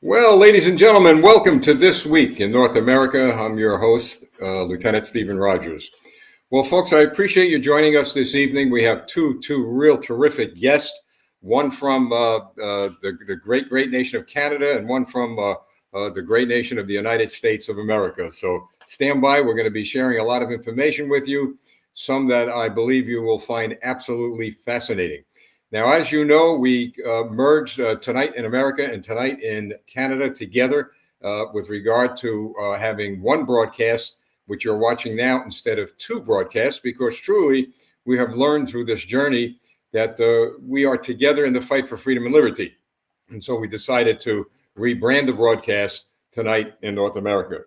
Well, ladies and gentlemen, welcome to This Week in North America. I'm your host, Lieutenant Stephen Rogers. Well, folks, I appreciate you joining us this evening. We have two real terrific guests, one from the great nation of Canada and one from the great nation of the United States of America. So stand by. We're going to be sharing a lot of information with you, some that I believe you will find absolutely fascinating. Now, as you know, we merged tonight in America and tonight in Canada together with regard to having one broadcast, which you're watching now, instead of two broadcasts, because truly we have learned through this journey that we are together in the fight for freedom and liberty. And so we decided to rebrand the broadcast tonight in North America.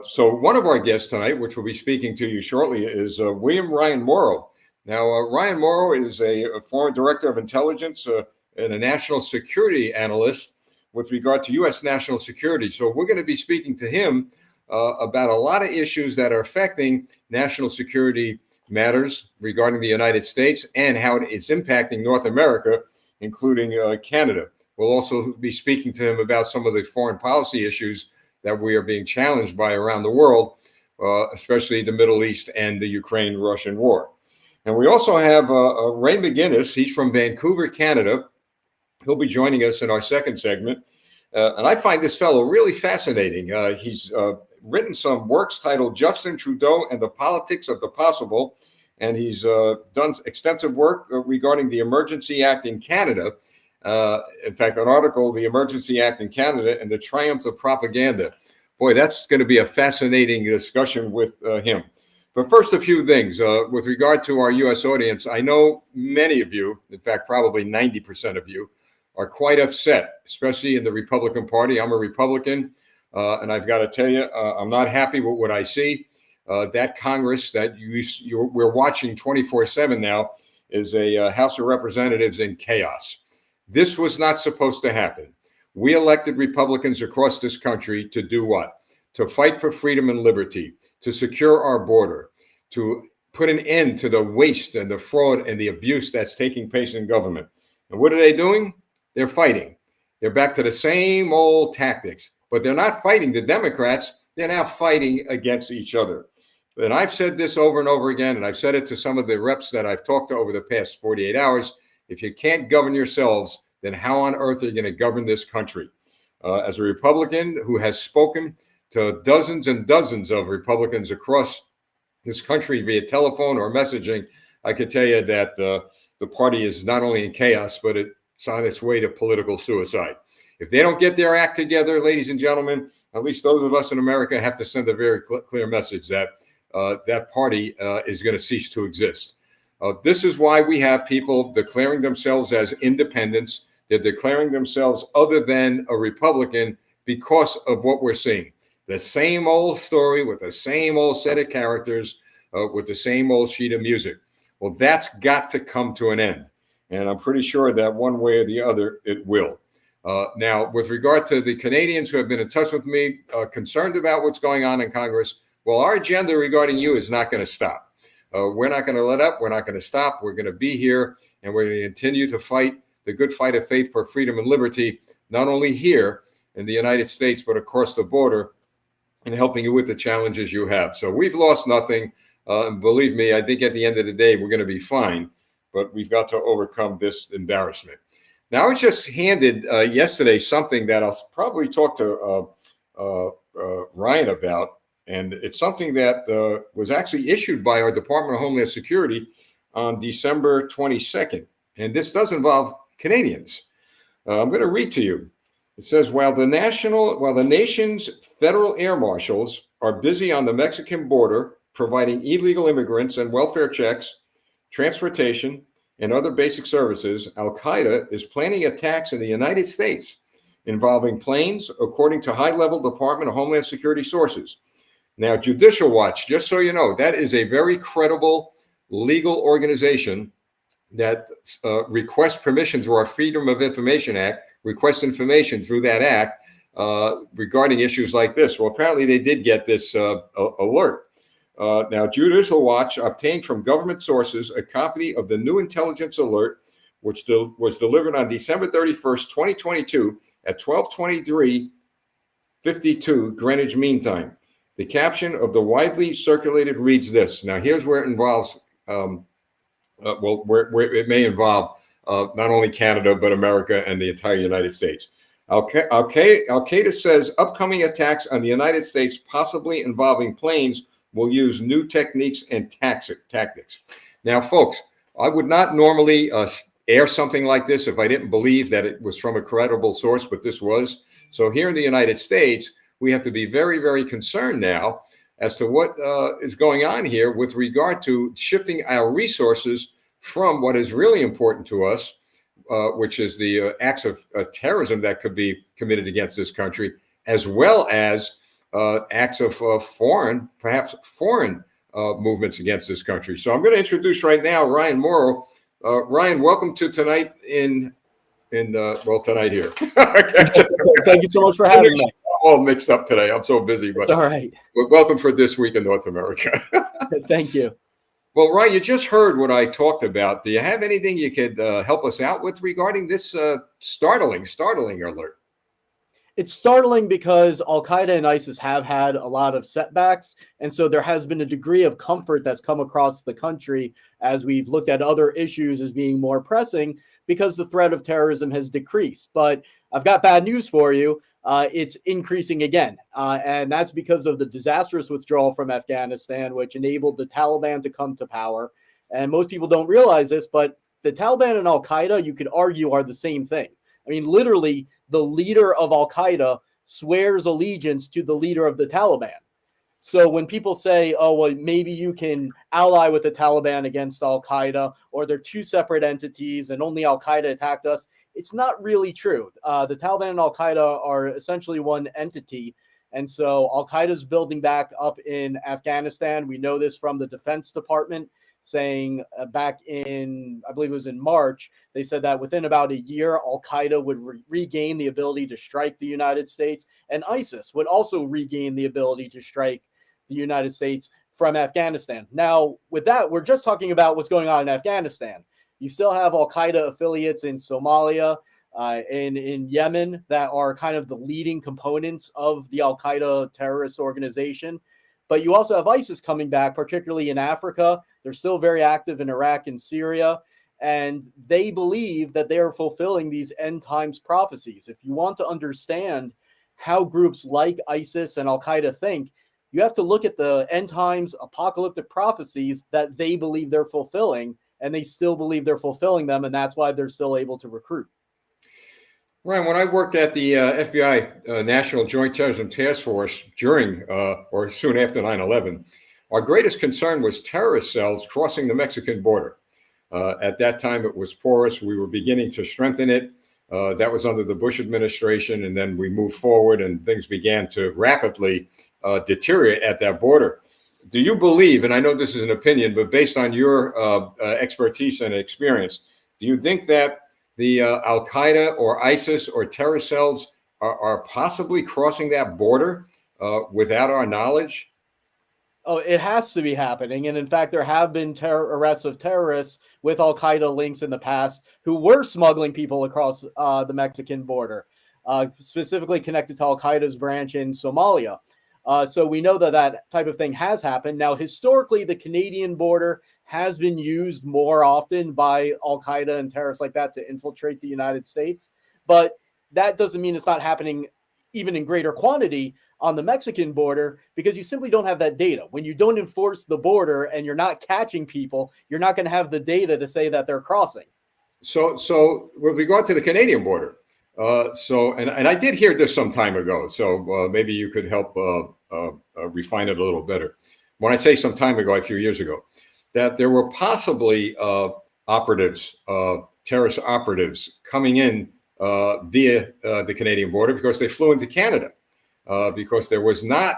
So one of our guests tonight, which will be speaking to you shortly, is William Ryan Morrow. Now, Ryan Morrow is a former director of intelligence and a national security analyst with regard to U.S. national security. So we're going to be speaking to him about a lot of issues that are affecting national security matters regarding the United States and how it's impacting North America, including Canada. We'll also be speaking to him about some of the foreign policy issues that we are being challenged by around the world, especially the Middle East and the Ukraine-Russian war. And we also have Ray McGinnis. He's from Vancouver, Canada. He'll be joining us in our second segment. And I find this fellow really fascinating. He's written some works titled Justin Trudeau and the Politics of the Possible. And he's done extensive work regarding the Emergency Act in Canada. In fact, an article, The Emergency Act in Canada and the Triumph of Propaganda. Boy, that's going to be a fascinating discussion with him. But first, a few things with regard to our U.S. audience. I know many of you, in fact, probably 90% of you, are quite upset, especially in the Republican Party. I'm a Republican, and I've got to tell you, I'm not happy with what I see. That Congress that we're watching 24/7 now is a House of Representatives in chaos. This was not supposed to happen. We elected Republicans across this country to do what? To fight for freedom and liberty, to secure our border, to put an end to the waste and the fraud and the abuse that's taking place in government. And what are they doing? They're fighting. They're back to the same old tactics, but they're not fighting the Democrats. They're now fighting against each other. And I've said this over and over again, and I've said it to some of the reps that I've talked to over the past 48 hours. If you can't govern yourselves, then how on earth are you going to govern this country? As a Republican who has spoken to dozens and dozens of Republicans across this country via telephone or messaging, I can tell you that the party is not only in chaos, but it's on its way to political suicide. If they don't get their act together, ladies and gentlemen, at least those of us in America have to send a very clear message that that party is going to cease to exist. This is why we have people declaring themselves as independents. They're declaring themselves other than a Republican because of what we're seeing. The same old story with the same old set of characters, with the same old sheet of music. Well, that's got to come to an end. And I'm pretty sure that one way or the other, it will. Now, with regard to the Canadians who have been in touch with me, concerned about what's going on in Congress, well, our agenda regarding you is not going to stop. We're not going to let up. We're not going to stop. We're going to be here, and we're going to continue to fight the good fight of faith for freedom and liberty, not only here in the United States, but across the border, and helping you with the challenges you have. So we've lost nothing. And believe me, I think at the end of the day, we're going to be fine, but we've got to overcome this embarrassment. Now, I was just handed yesterday something that I'll probably talk to Ryan about, and it's something that was actually issued by our Department of Homeland Security on December 22nd. And this does involve Canadians. I'm going to read to you. It says, while the nation's federal air marshals are busy on the Mexican border providing illegal immigrants and welfare checks, transportation, and other basic services, Al-Qaeda is planning attacks in the United States involving planes, according to high-level Department of Homeland Security sources. Now, Judicial Watch, just so you know, that is a very credible legal organization that requests permission through our Freedom of Information Act, request information through that act regarding issues like this. Well, apparently they did get this alert. Now, Judicial Watch obtained from government sources a copy of the new intelligence alert which was delivered on December 31st, 2022 at 12:23:52 Greenwich Mean Time. The caption of the widely circulated reads this. Now, here's where it involves, where it may involve not only Canada, but America and the entire United States. Al-Qaeda says upcoming attacks on the United States, possibly involving planes, will use new techniques and tactics. Now, folks, I would not normally air something like this if I didn't believe that it was from a credible source, but this was. So here in the United States, we have to be very, very concerned now as to what is going on here with regard to shifting our resources from what is really important to us, which is the acts of terrorism that could be committed against this country, as well as acts of foreign movements against this country. So I'm going to introduce right now Ryan Mauro. Ryan, welcome to tonight tonight here. Thank you so much for having me. All mixed up today. I'm so busy, but it's all right. Welcome for This Week in North America. Thank you. Well, Ryan, you just heard what I talked about. Do you have anything you could help us out with regarding this startling alert? It's startling because Al-Qaeda and ISIS have had a lot of setbacks. And so there has been a degree of comfort that's come across the country as we've looked at other issues as being more pressing because the threat of terrorism has decreased. But I've got bad news for you. It's increasing again. And that's because of the disastrous withdrawal from Afghanistan, which enabled the Taliban to come to power. And most people don't realize this, but the Taliban and Al-Qaeda, you could argue, are the same thing. I mean, literally, the leader of Al-Qaeda swears allegiance to the leader of the Taliban. So when people say, oh, well, maybe you can ally with the Taliban against Al-Qaeda, or they're two separate entities and only Al-Qaeda attacked us, it's not really true. The Taliban and Al-Qaeda are essentially one entity. And so Al-Qaeda is building back up in Afghanistan. We know this from the Defense Department, saying back in, I believe it was in March, they said that within about a year, Al-Qaeda would regain the ability to strike the United States, and ISIS would also regain the ability to strike the United States from Afghanistan. Now, with that, we're just talking about what's going on in Afghanistan. You still have Al-Qaeda affiliates in Somalia and in Yemen that are kind of the leading components of the Al-Qaeda terrorist organization. But you also have ISIS coming back, particularly in Africa. They're still very active in Iraq and Syria. And they believe that they are fulfilling these end times prophecies. If you want to understand how groups like ISIS and Al-Qaeda think, you have to look at the end times apocalyptic prophecies that they believe they're fulfilling, and they still believe they're fulfilling them. And that's why they're still able to recruit. Ryan, when I worked at the FBI National Joint Terrorism Task Force during or soon after 9/11, our greatest concern was terrorist cells crossing the Mexican border. At that time, it was porous. We were beginning to strengthen it. That was under the Bush administration. And then we moved forward and things began to rapidly deteriorate at that border. Do you believe, and I know this is an opinion, but based on your expertise and experience, do you think that the Al-Qaeda or ISIS or terror cells are possibly crossing that border without our knowledge? Oh, it has to be happening. And in fact, there have been arrests of terrorists with Al-Qaeda links in the past who were smuggling people across the Mexican border, specifically connected to Al-Qaeda's branch in Somalia. So we know that that type of thing has happened. Now, historically, the Canadian border has been used more often by Al-Qaeda and terrorists like that to infiltrate the United States. But that doesn't mean it's not happening even in greater quantity on the Mexican border, because you simply don't have that data. When you don't enforce the border and you're not catching people, you're not going to have the data to say that they're crossing. So with regard to the Canadian border, and I did hear this some time ago, so maybe you could help refine it a little better. When I say some time ago, a few years ago, that there were possibly terrorist operatives coming in via the Canadian border because they flew into Canada, because there was not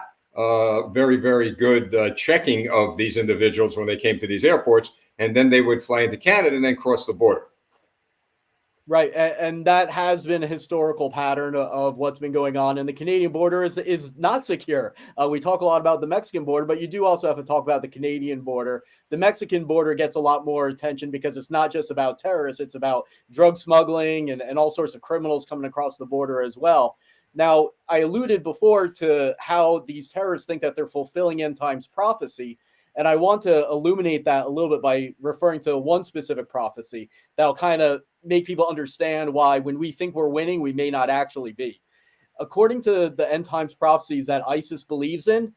very, very good checking of these individuals when they came to these airports, and then they would fly into Canada and then cross the border. Right, and that has been a historical pattern of what's been going on, and the Canadian border is not secure. We talk a lot about the Mexican border, but you do also have to talk about the Canadian border. The Mexican border gets a lot more attention because it's not just about terrorists; it's about drug smuggling and all sorts of criminals coming across the border as well. Now, I alluded before to how these terrorists think that they're fulfilling end times prophecy, and I want to illuminate that a little bit by referring to one specific prophecy that'll kind of make people understand why when we think we're winning, we may not actually be. According to the end times prophecies that ISIS believes in,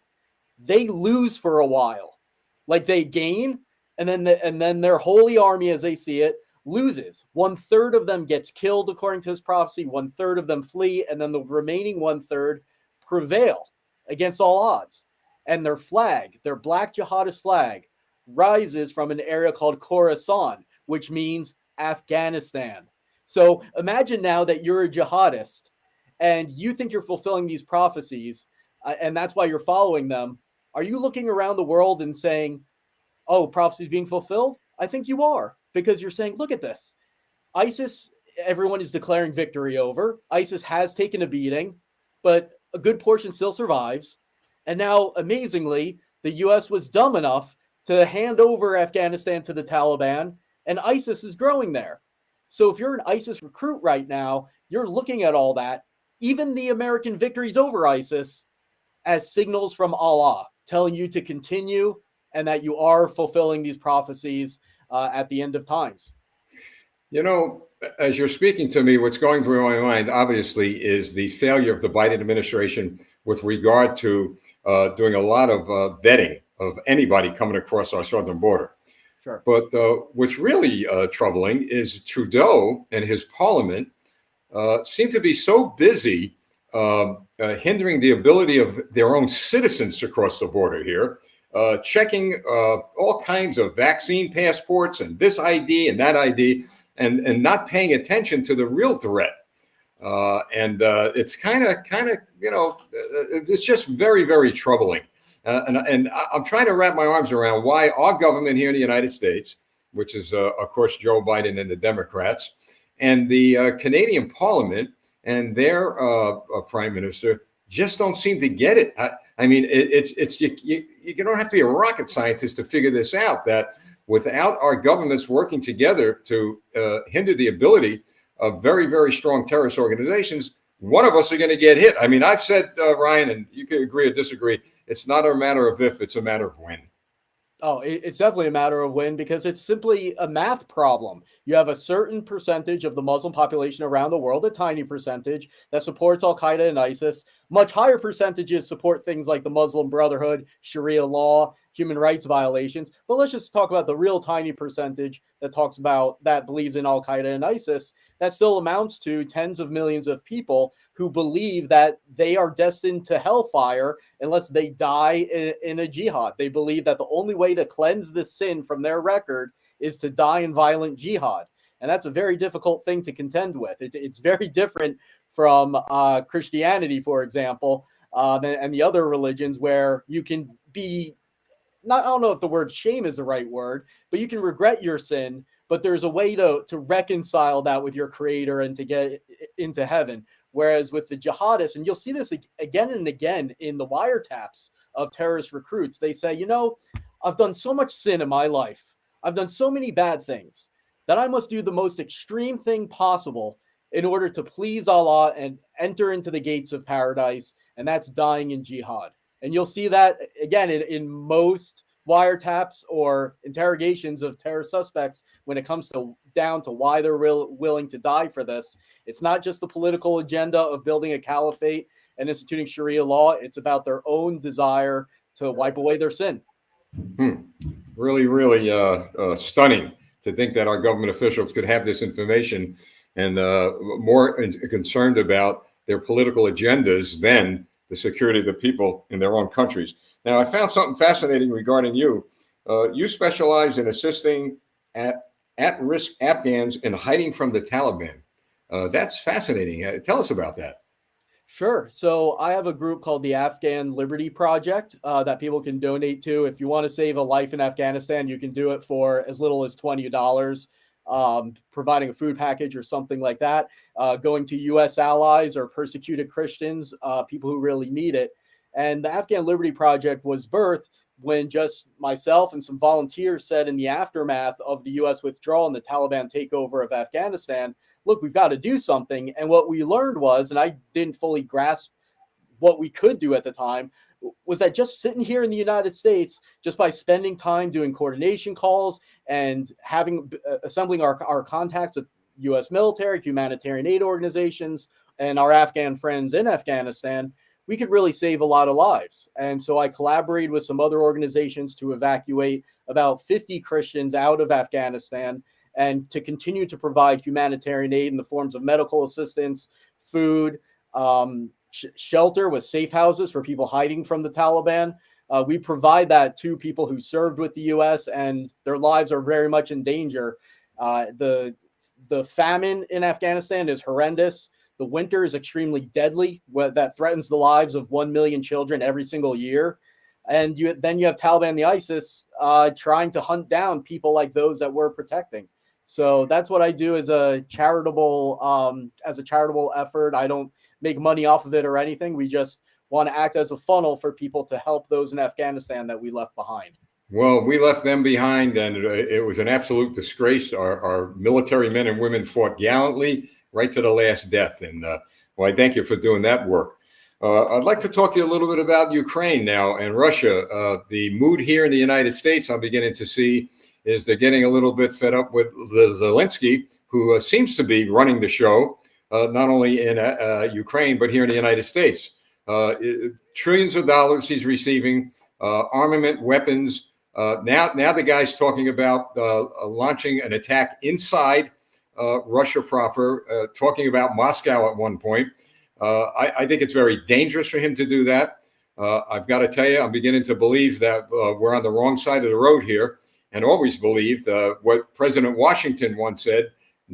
they lose for a while. Like they gain, and then their holy army, as they see it, loses. One third of them gets killed, according to his prophecy. One third of them flee, and then the remaining one third prevail against all odds. And their flag, their black jihadist flag, rises from an area called Khorasan, which means Afghanistan. So imagine now that you're a jihadist and you think you're fulfilling these prophecies, and that's why you're following them. Are you looking around the world and saying, oh, prophecies being fulfilled? I think you are, because you're saying, look at this. ISIS, everyone is declaring victory over. ISIS has taken a beating, but a good portion still survives. And now, amazingly, the US was dumb enough to hand over Afghanistan to the Taliban, and ISIS is growing there. So if you're an ISIS recruit right now, you're looking at all that, even the American victories over ISIS, as signals from Allah telling you to continue and that you are fulfilling these prophecies at the end of times. You know, as you're speaking to me, what's going through my mind, obviously, is the failure of the Biden administration with regard to doing a lot of vetting of anybody coming across our southern border. Sure. But what's really troubling is Trudeau and his parliament seem to be so busy hindering the ability of their own citizens to cross the border here, checking all kinds of vaccine passports and this ID and that ID, and not paying attention to the real threat. It's kind of, it's just very, very troubling. And I'm trying to wrap my arms around why our government here in the United States, which is, of course, Joe Biden and the Democrats, and the Canadian Parliament and their prime minister just don't seem to get it. I mean, you don't have to be a rocket scientist to figure this out, that without our governments working together to hinder the ability of very, very strong terrorist organizations, one of us are going to get hit. I mean, I've said, Ryan, and you can agree or disagree, it's not a matter of if, it's a matter of when. Oh, it's definitely a matter of when, because it's simply a math problem. You have a certain percentage of the Muslim population around the world, a tiny percentage, that supports Al Qaeda and ISIS. Much higher percentages support things like the Muslim Brotherhood, Sharia law, human rights violations. But let's just talk about the real tiny percentage that believes in Al Qaeda and ISIS. That still amounts to tens of millions of people who believe that they are destined to hellfire unless they die in a jihad. They believe that the only way to cleanse the sin from their record is to die in violent jihad. And that's a very difficult thing to contend with. It's very different from Christianity, for example, and the other religions where you can be, I don't know if the word shame is the right word, but you can regret your sin, but there's a way to reconcile that with your creator and to get into heaven. Whereas with the jihadists, and you'll see this again and again in the wiretaps of terrorist recruits, they say, I've done so much sin in my life. I've done so many bad things that I must do the most extreme thing possible in order to please Allah and enter into the gates of paradise. And that's dying in jihad. And you'll see that again in most wiretaps or interrogations of terror suspects when it comes down to why they're willing to die for this. It's not just the political agenda of building a caliphate and instituting Sharia law. It's about their own desire to wipe away their sin. Really, really stunning to think that our government officials could have this information and more concerned about their political agendas than the security of the people in their own countries. Now, I found something fascinating regarding you. You specialize in assisting at-risk Afghans in hiding from the Taliban. That's fascinating. Tell us about that. Sure. So I have a group called the Afghan Liberty Project that people can donate to. If you want to save a life in Afghanistan, you can do it for as little as $20. providing a food package or something like that, going to U.S. allies or persecuted Christians, people who really need it. And the Afghan Liberty Project was birthed when just myself and some volunteers said in the aftermath of the U.S. withdrawal and the Taliban takeover of Afghanistan, look, we've got to do something. And what we learned was, and I didn't fully grasp what we could do at the time, was that just sitting here in the United States, just by spending time doing coordination calls and assembling our contacts with U.S. military, humanitarian aid organizations, and our Afghan friends in Afghanistan, we could really save a lot of lives. And so I collaborated with some other organizations to evacuate about 50 Christians out of Afghanistan and to continue to provide humanitarian aid in the forms of medical assistance, food, shelter with safe houses for people hiding from the Taliban. We provide that to people who served with the U.S. and their lives are very much in danger. The famine in Afghanistan is horrendous. The winter is extremely deadly. That threatens the lives of 1 million children every single year. And then you have Taliban and the ISIS trying to hunt down people like those that we're protecting. So that's what I do as a charitable effort. I don't make money off of it or anything. We just want to act as a funnel for people to help those in Afghanistan that we left behind. Well, we left them behind, and it was an absolute disgrace. Our military men and women fought gallantly right to the last death. And well, I thank you for doing that work. I'd like to talk to you a little bit about Ukraine now and Russia. The mood here in the United States, I'm beginning to see, is they're getting a little bit fed up with Zelensky, who seems to be running the show. Not only in Ukraine, but here in the United States. Trillions of dollars he's receiving, armament, weapons. Now the guy's talking about launching an attack inside Russia proper, talking about Moscow at one point. I think it's very dangerous for him to do that. I've got to tell you, I'm beginning to believe that we're on the wrong side of the road here, and always believed what President Washington once said: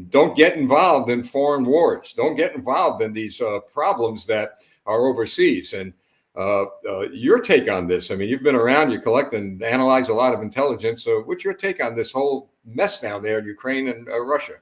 don't get involved in foreign wars. Don't get involved in these problems that are overseas. And your take on this? I mean, you've been around, you collect and analyze a lot of intelligence. So what's your take on this whole mess down there in Ukraine and Russia?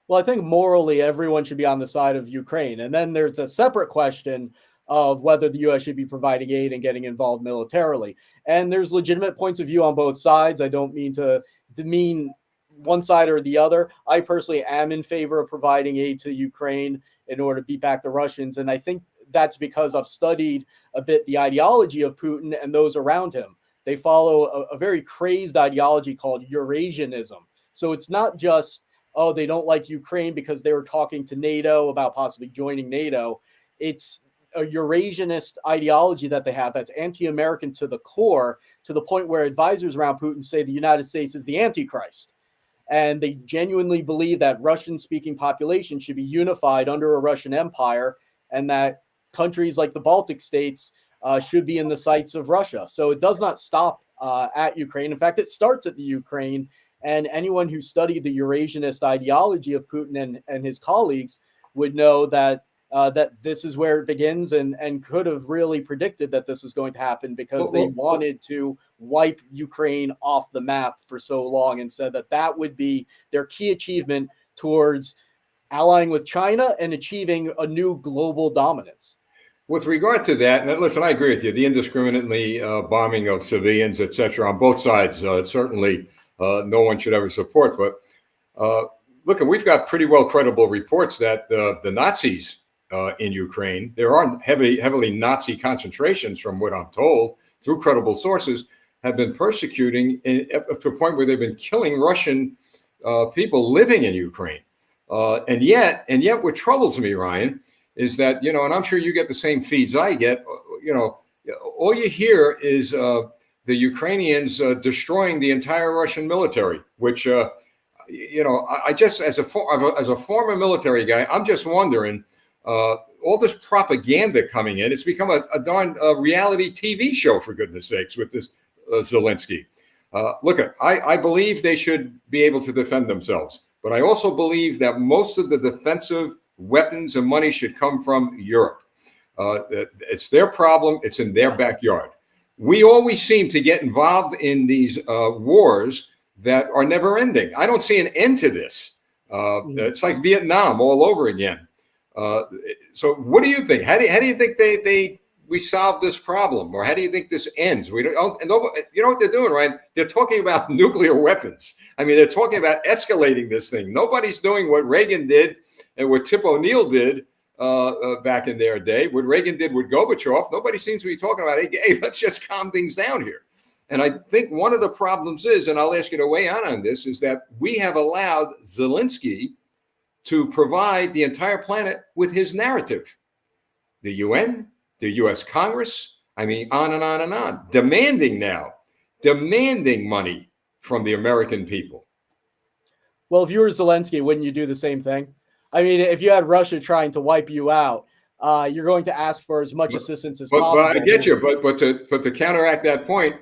Well, I think morally everyone should be on the side of Ukraine. And then there's a separate question of whether the U.S. should be providing aid and getting involved militarily. And there's legitimate points of view on both sides. I don't mean to demean one side or the other. I personally am in favor of providing aid to Ukraine in order to beat back the Russians. And I think that's because I've studied a bit the ideology of Putin and those around him. They follow a very crazed ideology called Eurasianism. So it's not just, oh, they don't like Ukraine because they were talking to NATO about possibly joining NATO. It's a Eurasianist ideology that they have that's anti-American to the core, to the point where advisors around Putin say the United States is the Antichrist. And they genuinely believe that Russian-speaking population should be unified under a Russian empire, and that countries like the Baltic states should be in the sights of Russia. So it does not stop at Ukraine. In fact, it starts at the Ukraine. And anyone who studied the Eurasianist ideology of Putin and his colleagues would know that that this is where it begins, and could have really predicted that this was going to happen, because they wanted to wipe Ukraine off the map for so long, and said that that would be their key achievement towards allying with China and achieving a new global dominance. With regard to that, and listen, I agree with you, the indiscriminately bombing of civilians, et cetera, on both sides, certainly no one should ever support. But look, we've got pretty well credible reports that the Nazis in Ukraine, there are heavily Nazi concentrations, from what I'm told, through credible sources, have been persecuting to a point where they've been killing Russian people living in Ukraine. And yet what troubles me, Ryan, is that, and I'm sure you get the same feeds I get, all you hear is the Ukrainians destroying the entire Russian military, which, I just, as a former military guy, I'm just wondering, all this propaganda coming in, it's become a darn reality TV show, for goodness sakes, with this Zelensky. Look, I believe they should be able to defend themselves, but I also believe that most of the defensive weapons and money should come from Europe. It's their problem. It's in their backyard. We always seem to get involved in these wars that are never ending. I don't see an end to this. It's like Vietnam all over again. So what do you think? How do you think we solve this problem, or how do you think this ends? We don't. And nobody, you know what they're doing, right? They're talking about nuclear weapons. I mean, they're talking about escalating this thing. Nobody's doing what Reagan did and what Tip O'Neill did back in their day. What Reagan did with Gorbachev. Nobody seems to be talking about, hey, let's just calm things down here. And I think one of the problems is, and I'll ask you to weigh in on this, is that we have allowed Zelensky to provide the entire planet with his narrative. The UN, the US Congress, I mean, on and on and on, demanding money from the American people. Well, if you were Zelensky, wouldn't you do the same thing? I mean, if you had Russia trying to wipe you out, you're going to ask for as much assistance as possible. But I get you. But to counteract that point,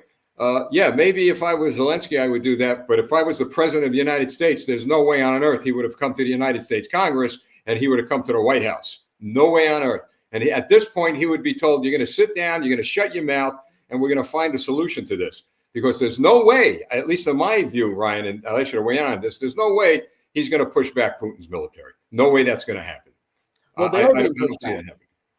yeah, maybe if I was Zelensky, I would do that. But if I was the president of the United States, there's no way on earth he would have come to the United States Congress and he would have come to the White House. No way on earth. And at this point, he would be told, you're going to sit down, you're going to shut your mouth, and we're going to find a solution to this. Because there's no way, at least in my view, Ryan, and I'll let you weigh in on this, there's no way he's going to push back Putin's military. No way that's going to happen. Well, they are being pushed back.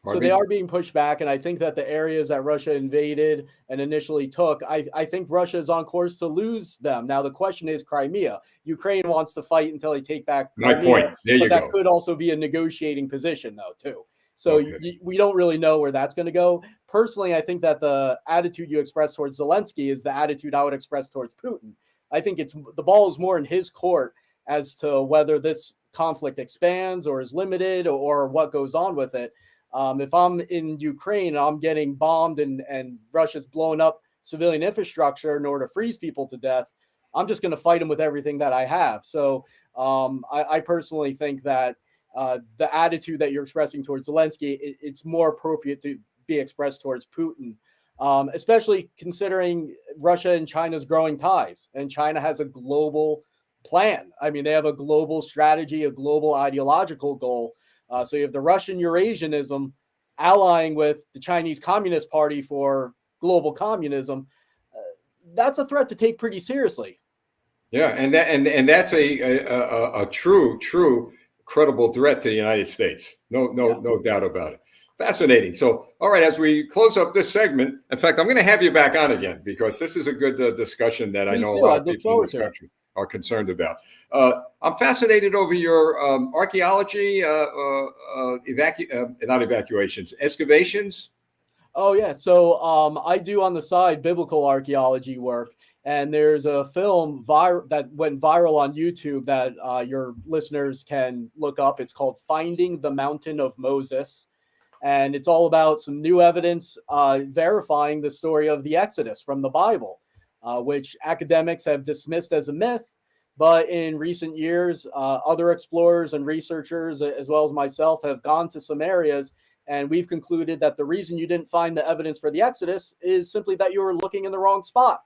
So they are being pushed back, and I think that the areas that Russia invaded and initially took, I think Russia is on course to lose them. Now, the question is Crimea. Ukraine wants to fight until they take back Crimea. My point. There you go. That could also be a negotiating position, though, too. So we don't really know where that's going to go. Personally, I think that the attitude you express towards Zelensky is the attitude I would express towards Putin. I think the ball is more in his court as to whether this conflict expands or is limited or what goes on with it. If I'm in Ukraine and I'm getting bombed and Russia's blowing up civilian infrastructure in order to freeze people to death, I'm just going to fight them with everything that I have. So I personally think that the attitude that you're expressing towards Zelensky, it's more appropriate to be expressed towards Putin, especially considering Russia and China's growing ties. And China has a global plan. I mean, they have a global strategy, a global ideological goal. So you have the Russian Eurasianism allying with the Chinese Communist Party for global communism. That's a threat to take pretty seriously. Yeah, and that's a true credible threat to the United States. No doubt about it. Fascinating. So, all right, as we close up this segment, in fact, I'm going to have you back on again because this is a good discussion that I know a lot of people in this country are concerned about. I'm fascinated over your archaeology, not evacuations, excavations. Oh, yeah. So I do on the side biblical archaeology work. And there's a film that went viral on YouTube that your listeners can look up. It's called Finding the Mountain of Moses. And it's all about some new evidence verifying the story of the Exodus from the Bible, which academics have dismissed as a myth. But in recent years, other explorers and researchers, as well as myself, have gone to some areas. And we've concluded that the reason you didn't find the evidence for the Exodus is simply that you were looking in the wrong spot.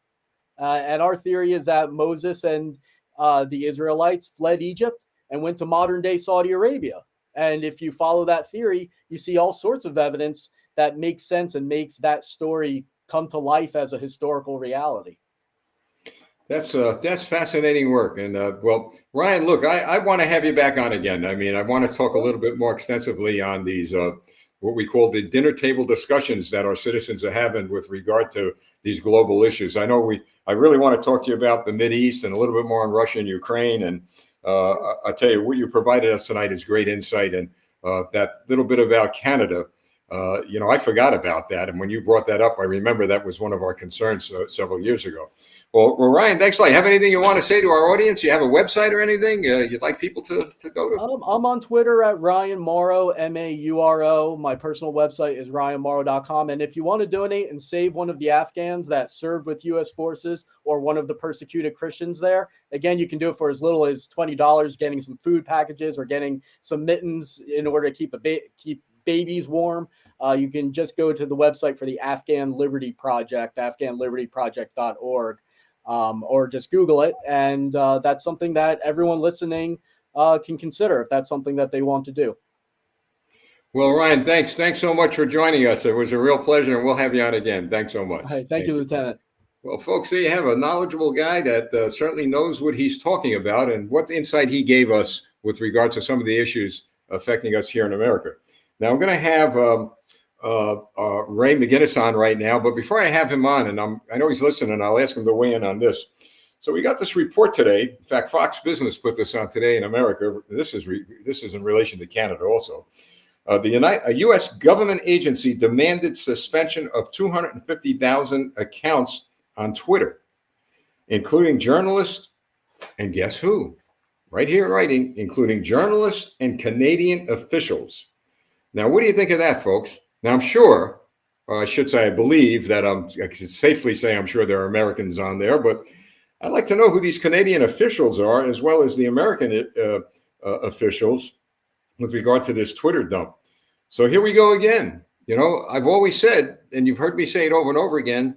And our theory is that Moses and the Israelites fled Egypt and went to modern day Saudi Arabia. And if you follow that theory, you see all sorts of evidence that makes sense and makes that story come to life as a historical reality. That's fascinating work. And well, Ryan, look, I want to have you back on again. I mean, I want to talk a little bit more extensively on these what we call the dinner table discussions that our citizens are having with regard to these global issues. I really want to talk to you about the Mideast and a little bit more on Russia and Ukraine. And I tell you, what you provided us tonight is great insight. And that little bit about Canada, I forgot about that. And when you brought that up, I remember that was one of our concerns several years ago. Well, Ryan, thanks a lot. Have anything you want to say to our audience? You have a website or anything you'd like people to go to? I'm on Twitter at Ryan Mauro, Mauro. My personal website is ryanmauro.com. And if you want to donate and save one of the Afghans that served with U.S. forces or one of the persecuted Christians there, again, you can do it for as little as $20, getting some food packages or getting some mittens in order to keep babies warm. You can just go to the website for the Afghan Liberty Project, afghanlibertyproject.org. Or just Google it. And that's something that everyone listening can consider if that's something that they want to do. Well, Ryan, thanks so much for joining us. It was a real pleasure, and we'll have you on again. Thanks so much. Thank you, Lieutenant. Well, folks, there you have a knowledgeable guy that certainly knows what he's talking about and what insight he gave us with regard to some of the issues affecting us here in America. Now, I'm going to have Ray McGinnis on right now, but before I have him on, and I know he's listening, I'll ask him to weigh in on this. So we got this report today. In fact, Fox Business put this on today in America. This is in relation to Canada also. A U.S. government agency demanded suspension of 250,000 accounts on Twitter, including journalists, and guess who? Right here in writing, including journalists and Canadian officials. Now, what do you think of that, folks? Now, I'm sure, or I should say I believe that I can safely say I'm sure there are Americans on there, but I'd like to know who these Canadian officials are, as well as the American officials with regard to this Twitter dump. So here we go again. You know, I've always said, and you've heard me say it over and over again,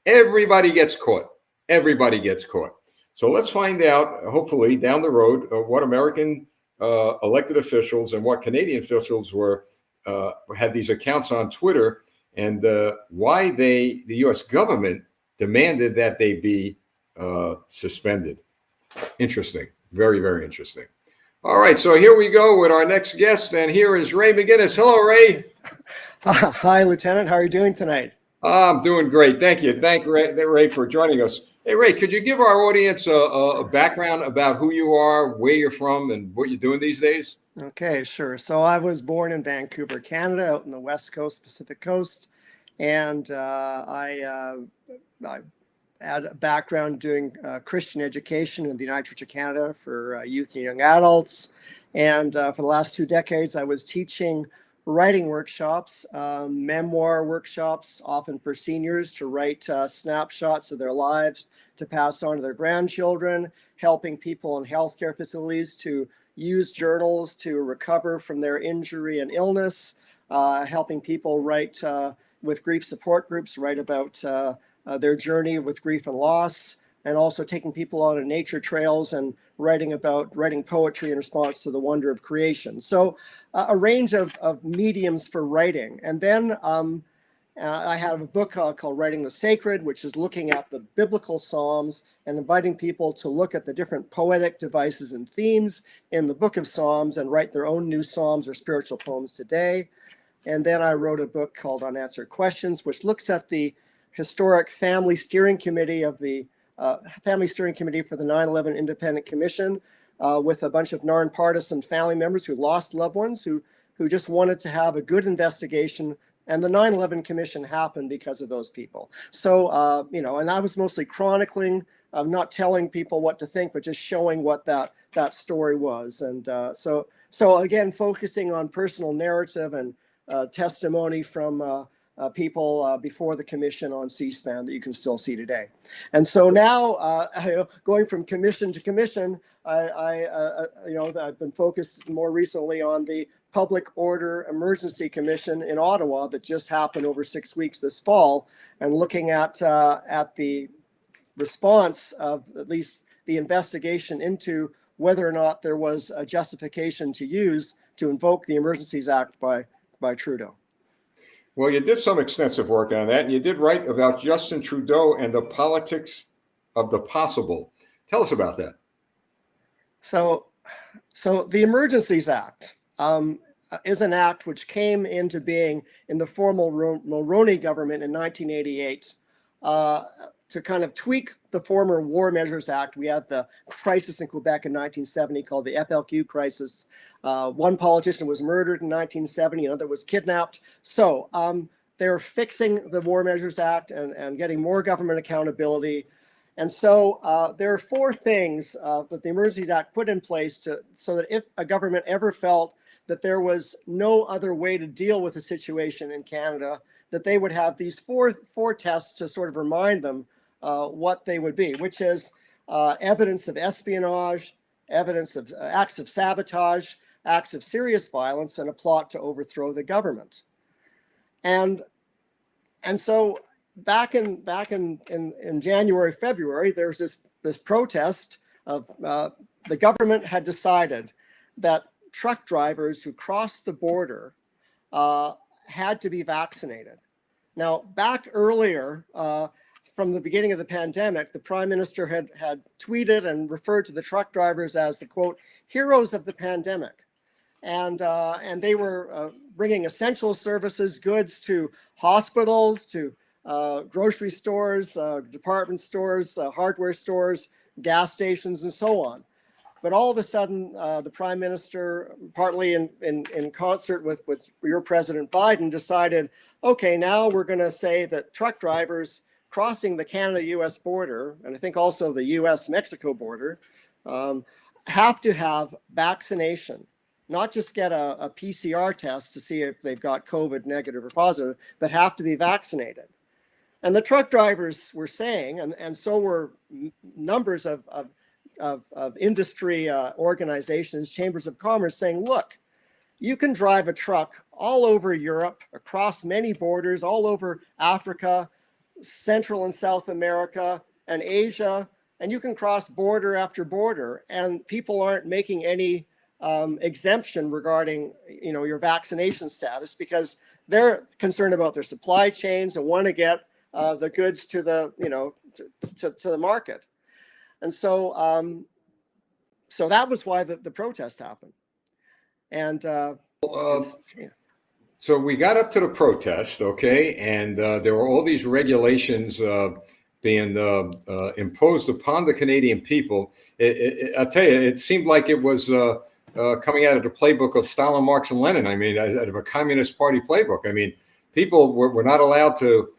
everybody gets caught. Everybody gets caught. So let's find out, hopefully, down the road, what American elected officials and what Canadian officials had these accounts on Twitter, and why the U.S. government demanded that they be suspended. Interesting. Very, very interesting. All right, so here we go with our next guest, and here is Ray McGinnis. Hello, Ray. Hi, Lieutenant. How are you doing tonight? I'm doing great. Thank you. Thank Ray for joining us. Hey, Ray, could you give our audience a background about who you are, where you're from, and what you're doing these days? Okay, sure. So I was born in Vancouver, Canada, out in the West Coast, Pacific Coast, and I had a background doing Christian education in the United Church of Canada for youth and young adults. And for the last 2 decades, I was teaching writing workshops, memoir workshops, often for seniors to write snapshots of their lives to pass on to their grandchildren, helping people in healthcare facilities to use journals to recover from their injury and illness, helping people write with grief support groups, write about their journey with grief and loss, and also taking people on nature trails and writing poetry in response to the wonder of creation. So a range of mediums for writing. And then I have a book called Writing the Sacred, which is looking at the biblical Psalms and inviting people to look at the different poetic devices and themes in the book of Psalms and write their own new Psalms or spiritual poems today. And then I wrote a book called Unanswered Questions, which looks at the historic Family Steering Committee of the Family Steering Committee for the 9/11 Independent Commission, with a bunch of non-partisan family members who lost loved ones, who just wanted to have a good investigation. And the 9/11 Commission happened because of those people. So, and I was mostly chronicling, not telling people what to think, but just showing what that story was. And so again, focusing on personal narrative and testimony from people before the commission on C-SPAN that you can still see today. And so now, going from commission to commission, I've been focused more recently on the Public Order Emergency Commission in Ottawa that just happened over 6 weeks this fall, and looking at the response of at least the investigation into whether or not there was a justification to invoke the Emergencies Act by Trudeau. Well, you did some extensive work on that, and you did write about Justin Trudeau and the politics of the possible. Tell us about that. So the Emergencies Act is an act which came into being in the formal Mulroney government in 1988 to kind of tweak the former War Measures Act. We had the crisis in Quebec in 1970 called the FLQ crisis. One politician was murdered in 1970, another was kidnapped. So they're fixing the War Measures Act and getting more government accountability. And so there are 4 things that the Emergencies Act put in place so that if a government ever felt that there was no other way to deal with the situation in Canada, that they would have these four tests to sort of remind them what they would be, which is evidence of espionage, evidence of acts of sabotage, acts of serious violence, and a plot to overthrow the government. And so back in January, February, there's this protest of the government had decided that truck drivers who crossed the border had to be vaccinated. Now, back earlier, from the beginning of the pandemic, the Prime Minister had tweeted and referred to the truck drivers as the, quote, heroes of the pandemic. And they were bringing essential services, goods to hospitals, to grocery stores, department stores, hardware stores, gas stations, and so on. But all of a sudden, the Prime Minister, partly in concert with your President Biden, decided, okay, now we're going to say that truck drivers crossing the Canada-US border, and I think also the US-Mexico border, have to have vaccination, not just get a PCR test to see if they've got COVID negative or positive, but have to be vaccinated. And the truck drivers were saying, and so were numbers of industry organizations, chambers of commerce, saying, look, you can drive a truck all over Europe, across many borders, all over Africa, Central and South America, and Asia, and you can cross border after border, and people aren't making any exemption regarding, your vaccination status, because they're concerned about their supply chains and want to get the goods to the, to the market. And so, so that was why the protest happened. And so we got up to the protest, okay, and there were all these regulations being imposed upon the Canadian people. I'll tell you, it seemed like it was coming out of the playbook of Stalin, Marx, and Lenin. I mean, out of a Communist Party playbook. I mean, people were not allowed to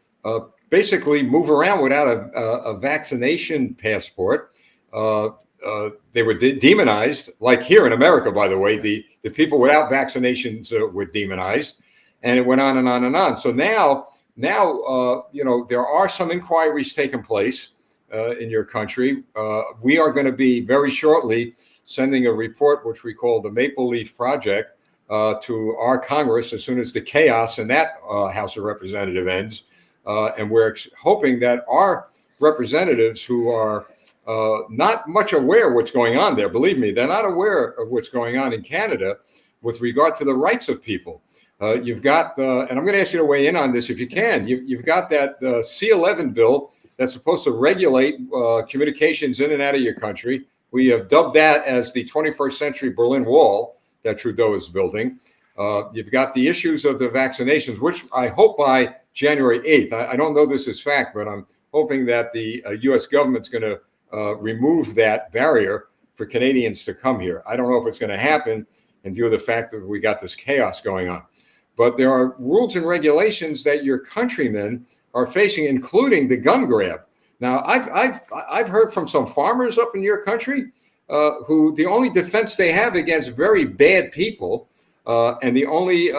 basically move around without a vaccination passport. They were demonized, like here in America, by the way. The people without vaccinations were demonized, and it went on and on and on. So now, there are some inquiries taking place in your country. We are going to be very shortly sending a report, which we call the Maple Leaf Project, to our Congress as soon as the chaos in that House of Representatives ends. And we're hoping that our representatives who are not much aware of what's going on there, believe me, they're not aware of what's going on in Canada with regard to the rights of people. You've got, and I'm going to ask you to weigh in on this if you can, you've got that C-11 bill that's supposed to regulate communications in and out of your country. We have dubbed that as the 21st century Berlin Wall that Trudeau is building. You've got the issues of the vaccinations, which I hope by January 8th, I don't know this is fact, but I'm hoping that the U.S. government's going to remove that barrier for Canadians to come here. I don't know if it's going to happen in view of the fact that we got this chaos going on. But there are rules and regulations that your countrymen are facing, including the gun grab. Now, I've heard from some farmers up in your country who the only defense they have against very bad people and the only,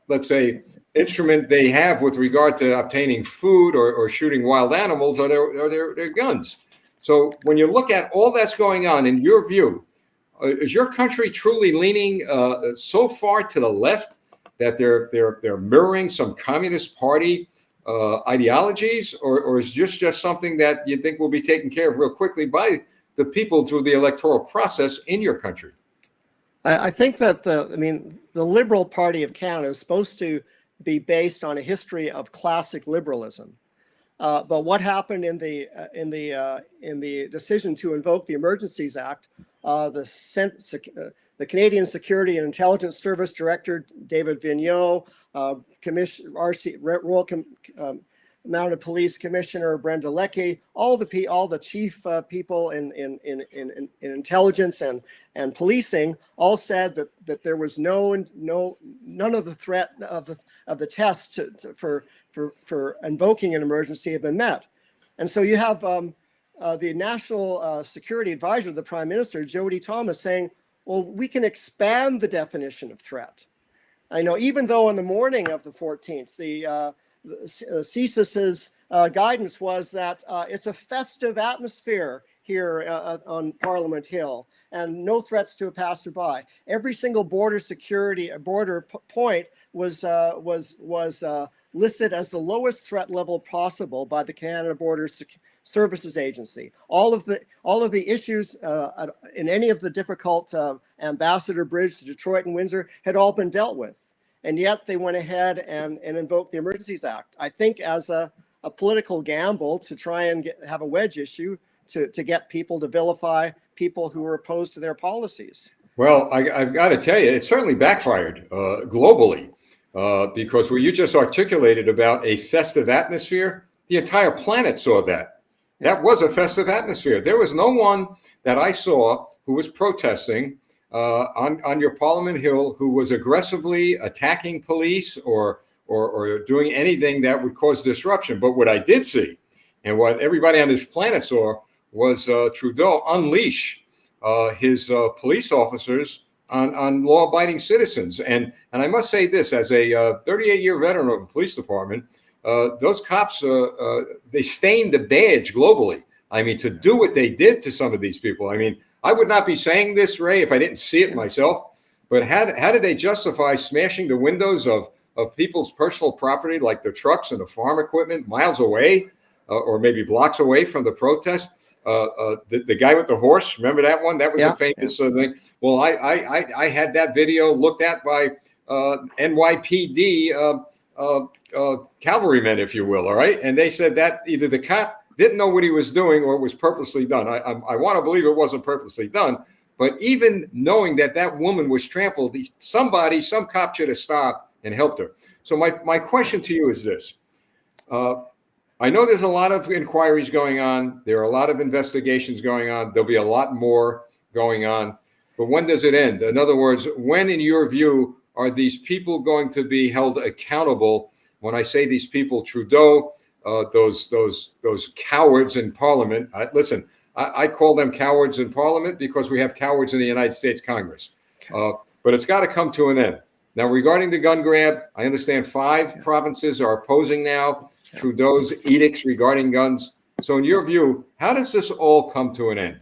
let's say, instrument they have with regard to obtaining food or shooting wild animals are their guns. So when you look at all that's going on, in your view, is your country truly leaning so far to the left that they're mirroring some Communist Party ideologies, or is just something that you think will be taken care of real quickly by the people through the electoral process in your country? I think that the Liberal Party of Canada is supposed to be based on a history of classic liberalism. But what happened in the decision to invoke the Emergencies Act, the Canadian Security and Intelligence Service Director David Vigneault, Royal Mounted Police Commissioner Brenda Leckie, all the chief people in intelligence and policing all said that there was none of the threat of the test for invoking an emergency have been met. And so you have the National Security Advisor of the Prime Minister, Jody Thomas, saying, well, we can expand the definition of threat. I know, even though on the morning of the 14th, the CSIS's guidance was that it's a festive atmosphere here on Parliament Hill and no threats to a passerby. Every single border point was listed as the lowest threat level possible by the Canada Border Services Agency. All of the issues in any of the difficult Ambassador Bridge to Detroit and Windsor had all been dealt with. And yet they went ahead and invoked the Emergencies Act. I think as a a political gamble to try and have a wedge issue to get people to vilify people who are opposed to their policies. Well, I've got to tell you, it certainly backfired globally because what you just articulated about a festive atmosphere, the entire planet saw that. That was a festive atmosphere. There was no one that I saw who was protesting on your Parliament Hill who was aggressively attacking police or doing anything that would cause disruption. But what I did see, and what everybody on this planet saw, was Trudeau unleash his police officers on law-abiding citizens. And I must say this, as a 38-year veteran of the police department, those cops, they stained the badge globally. I mean, to do what they did to some of these people. I mean, I would not be saying this, Ray, if I didn't see it myself. But how did they justify smashing the windows of people's personal property, like their trucks and the farm equipment, miles away or maybe blocks away from the protest? The guy with the horse, remember that one? That was a famous thing. Well, I had that video looked at by NYPD cavalrymen, if you will. All right. And they said that either the cop didn't know what he was doing or it was purposely done. I want to believe it wasn't purposely done. But even knowing that that woman was trampled, some cop should have stopped and helped her. So my question to you is this. I know there's a lot of inquiries going on. There are a lot of investigations going on. There'll be a lot more going on. But when does it end? In other words, when, in your view, are these people going to be held accountable? When I say these people, Trudeau, those cowards in Parliament. Listen, I call them cowards in Parliament because we have cowards in the United States Congress. But it's got to come to an end. Now, regarding the gun grab, I understand 5 provinces are opposing now Trudeau's edicts regarding guns. So in your view, how does this all come to an end?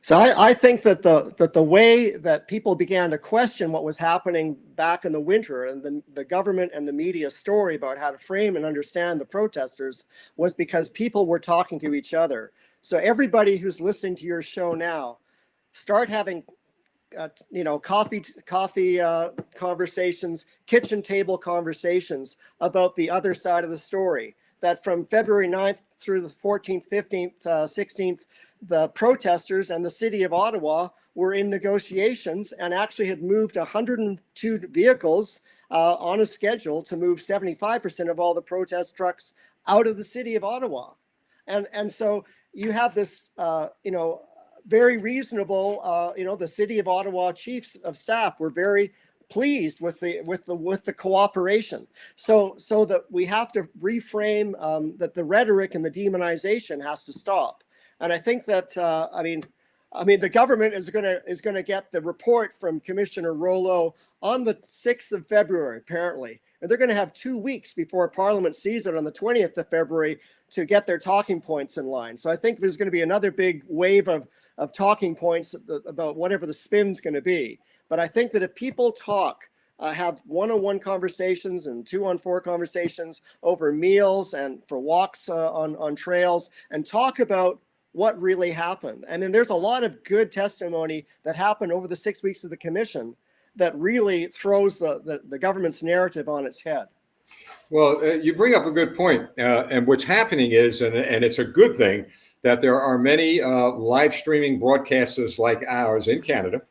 So I think that the way that people began to question what was happening back in the winter and the government and the media story about how to frame and understand the protesters was because people were talking to each other. So everybody who's listening to your show now, start having coffee conversations, kitchen table conversations about the other side of the story. That from February 9th through the 14th, 15th, 16th, the protesters and the city of Ottawa were in negotiations and actually had moved 102 vehicles on a schedule to move 75% of all the protest trucks out of the city of Ottawa. And so you have this, very reasonable, the city of Ottawa chiefs of staff were very pleased with the cooperation. So that we have to reframe that the rhetoric and the demonization has to stop. And I think that the government is going to get the report from Commissioner Rollo on the 6th of February, apparently. And they're going to have 2 weeks before Parliament sees it on the 20th of February to get their talking points in line. So I think there's going to be another big wave of talking points about whatever the spin's going to be. But I think that if people talk, have one-on-one conversations and 2-on-4 conversations over meals and for walks on trails and talk about what really happened. And then there's a lot of good testimony that happened over the 6 weeks of the commission that really throws the government's narrative on its head. Well, you bring up a good point. And what's happening is, and it's a good thing, that there are many live streaming broadcasters like ours in Canada.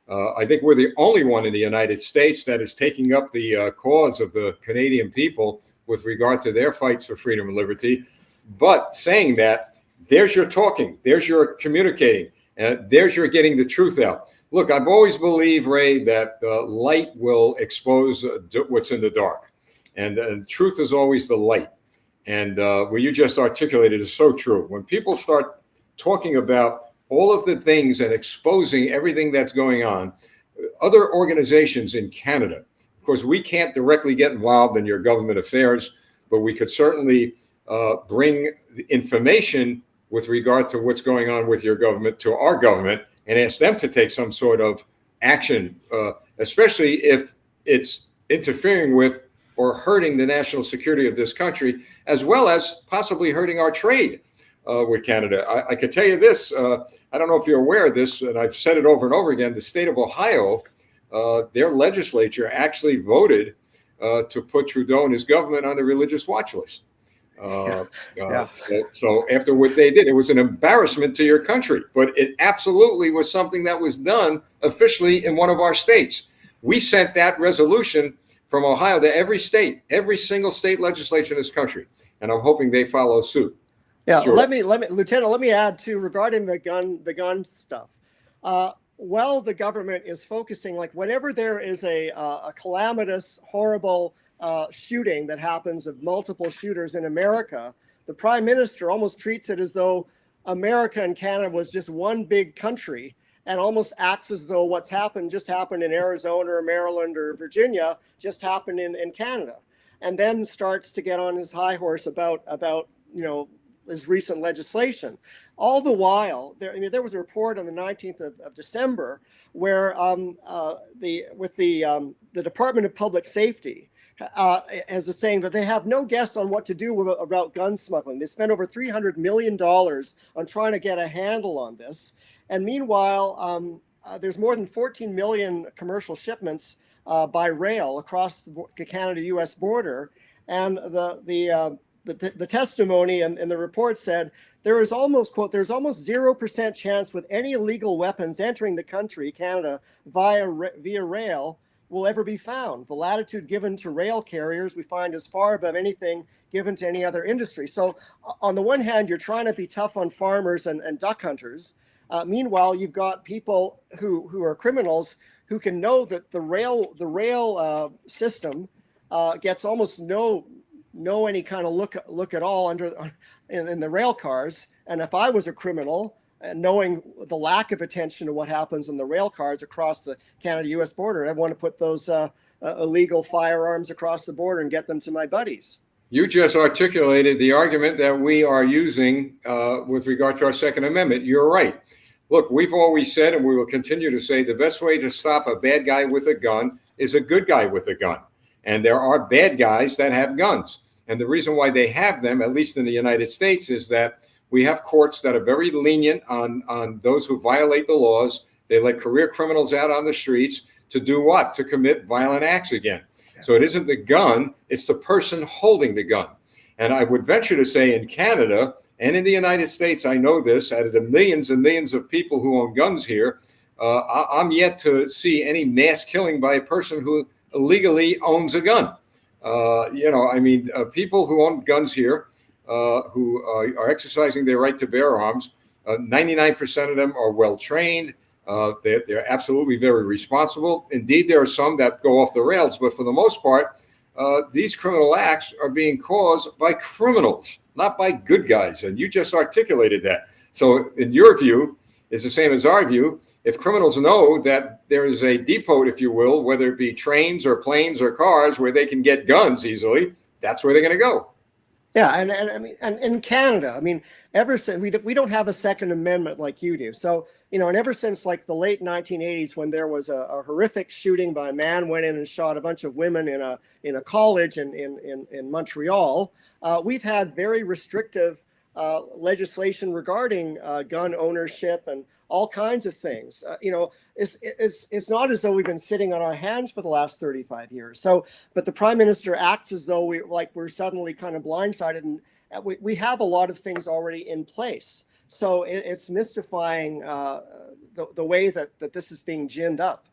I think we're the only one in the United States that is taking up the cause of the Canadian people with regard to their fights for freedom and liberty. But saying that, there's your talking, there's your communicating, there's your getting the truth out. Look, I've always believed, Ray, that light will expose what's in the dark. And truth is always the light. And what you just articulated is so true. When people start talking about all of the things and exposing everything that's going on, other organizations in Canada, of course, we can't directly get involved in your government affairs, but we could certainly bring information with regard to what's going on with your government to our government and ask them to take some sort of action, especially if it's interfering with or hurting the national security of this country, as well as possibly hurting our trade with Canada. I could tell you this, I don't know if you're aware of this, and I've said it over and over again, the state of Ohio, their legislature actually voted to put Trudeau and his government on the religious watch list. Uh, Yeah. so after what they did, it was an embarrassment to your country, but it absolutely was something that was done officially in one of our states. We sent that resolution from Ohio to every state, every single state legislature in this country, and I'm hoping they follow suit. Yeah, Sure. let me, Lieutenant, let me add too regarding the gun stuff. While the government is focusing, like whenever there is a calamitous, horrible shooting that happens of multiple shooters in America, the Prime Minister almost treats it as though America and Canada was just one big country, and almost acts as though what's happened just happened in Arizona or Maryland or Virginia just happened in Canada, and then starts to get on his high horse about his recent legislation. All the while, there was a report on the 19th of December where the Department of Public Safety as saying that they have no guess on what to do about gun smuggling. They spent over $300 million on trying to get a handle on this. And meanwhile, there's more than 14 million commercial shipments by rail across the Canada-U.S. border. And the testimony and the report said there is almost, quote, there's almost 0% chance with any illegal weapons entering the country, Canada, via rail will ever be found. The latitude given to rail carriers we find is far above anything given to any other industry. So on the one hand, you're trying to be tough on farmers and duck hunters. Meanwhile, you've got people who are criminals who can know that the rail system gets almost no any kind of look at all in the rail cars. And if I was a criminal, and knowing the lack of attention to what happens in the rail cars across the Canada-U.S. border, I want to put those illegal firearms across the border and get them to my buddies. You just articulated the argument that we are using with regard to our Second Amendment. You're right. Look, we've always said, and we will continue to say, the best way to stop a bad guy with a gun is a good guy with a gun. And there are bad guys that have guns. And the reason why they have them, at least in the United States, is that we have courts that are very lenient on those who violate the laws. They let career criminals out on the streets to do what? To commit violent acts again. So it isn't the gun, it's the person holding the gun. And I would venture to say in Canada and in the United States, I know this, out of the millions and millions of people who own guns here, I'm yet to see any mass killing by a person who illegally owns a gun. People who own guns here, who are exercising their right to bear arms, 99% of them are well trained. They're absolutely very responsible. Indeed, there are some that go off the rails, but for the most part, these criminal acts are being caused by criminals, not by good guys. And you just articulated that. So in your view, is the same as our view. If criminals know that there is a depot, if you will, whether it be trains or planes or cars where they can get guns easily, that's where they're going to go. Yeah, and in Canada, ever since we don't have a Second Amendment like you do. So, and ever since like the late 1980s, when there was a horrific shooting by a man went in and shot a bunch of women in a college in Montreal, we've had very restrictive legislation regarding gun ownership and all kinds of things. It's not as though we've been sitting on our hands for the last 35 years. So, but the Prime Minister acts as though we're suddenly kind of blindsided, and we have a lot of things already in place. So it's mystifying the way that this is being ginned up.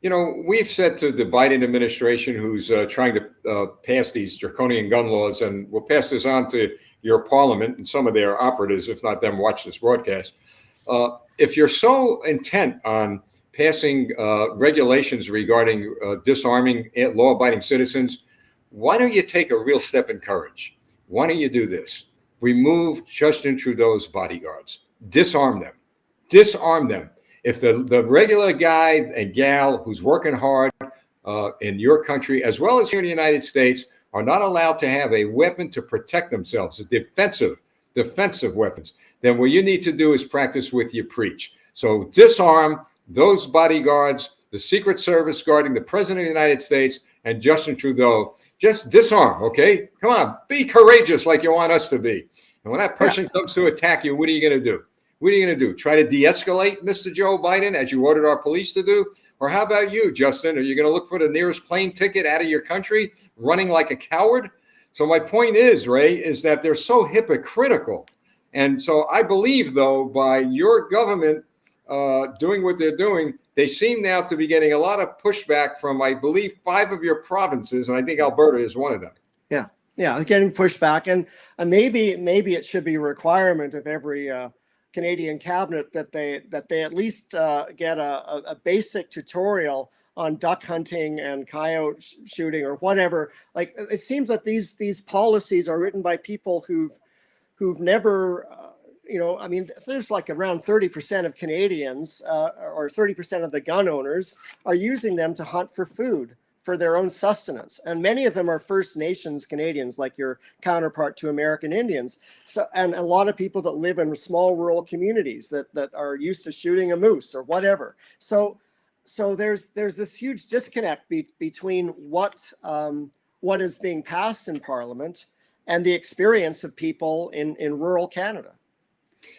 We've said to the Biden administration, who's trying to pass these draconian gun laws, and we'll pass this on to your parliament and some of their operatives, if not them, watch this broadcast. If you're so intent on passing regulations regarding disarming law-abiding citizens, why don't you take a real step in courage? Why don't you do this? Remove Justin Trudeau's bodyguards. Disarm them. Disarm them. If the regular guy and gal who's working hard in your country, as well as here in the United States, are not allowed to have a weapon to protect themselves, a defensive weapons, then what you need to do is practice what you preach. So disarm those bodyguards, the Secret Service guarding the President of the United States and Justin Trudeau. Just disarm, okay? Come on, be courageous like you want us to be. And when that person comes to attack you, what are you going to do? What are you going to do? Try to de-escalate Mr. Joe Biden, as you ordered our police to do? Or how about you, Justin? Are you going to look for the nearest plane ticket out of your country, running like a coward? So my point is, Ray, is that they're so hypocritical. And so I believe, though, by your government doing what they're doing, they seem now to be getting a lot of pushback from, I believe, 5 of your provinces, and I think Alberta is one of them. Yeah, getting pushback, and maybe it should be a requirement of every Canadian cabinet that they at least get a basic tutorial on duck hunting and coyote shooting or whatever. Like, it seems that these policies are written by people who've never, I mean, there's like around 30% of Canadians or 30% of the gun owners are using them to hunt for food, for their own sustenance. And many of them are First Nations Canadians, like your counterpart to American Indians. So, and a lot of people that live in small rural communities that are used to shooting a moose or whatever. So there's this huge disconnect between what is being passed in Parliament and the experience of people in rural Canada.